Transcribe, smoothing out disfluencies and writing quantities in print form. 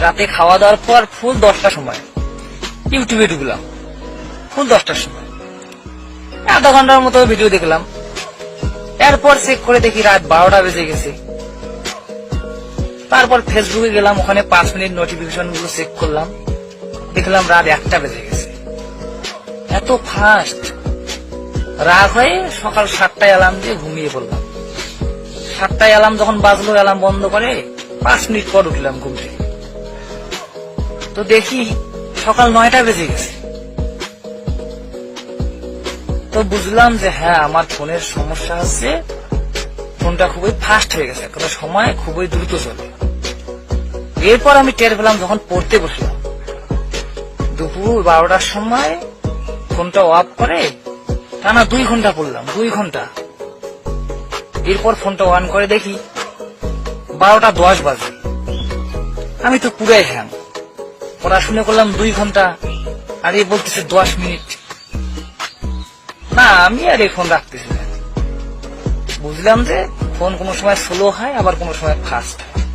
রাতে খাওয়া দাওয়ার পর ফুল 10টার সময় ইউটিউবে ঢুকলাম, ফুল 10টার সময় আধা ঘন্টার মতো ভিডিও দেখলাম। এরপর চেক করে দেখি রাত 12টা বেজে গেছে। তারপর ফেসবুকে গেলাম, ওখানে 5 মিনিট নোটিফিকেশন গুলো চেক করলাম, দেখলাম রাত 1টা বেজে গেছে। এত ফাস্ট! রাগ হয়ে সকাল 7টায় অ্যালার্ম দিয়ে ঘুমিয়ে পড়লাম। 7টায় অ্যালার্ম যখন বাজলো, অ্যালার্ম বন্ধ করে 5 মিনিট পর উঠলাম ঘুম থেকে। তো দেখি সকাল 9টা বেজে গেছে। তো বুঝলাম যে হ্যাঁ, আমার ফোনের সমস্যা হচ্ছে, ফোনটা খুবই ফাস্ট হয়ে গেছে, একটা সময় খুবই দ্রুত চলে। এরপর আমি টের পেলাম যখন পড়তে বসলাম, দুপুর 12টার সময় ফোনটা অফ করে টানা 2 ঘন্টা পড়লাম, 2 ঘন্টা। এরপর ফোনটা অন করে দেখি 12টা 10 বাজে। আমি তো পুরাই হ্যাং, পড়াশোনা করলাম 2 ঘন্টা, আর এ বলতেছে 10 মিনিট। না, আমি আর এই ফোন রাখতেছি না। বুঝলাম যে ফোন কোনো সময় স্লো হয়, আবার কোনো সময় ফাস্ট হয়।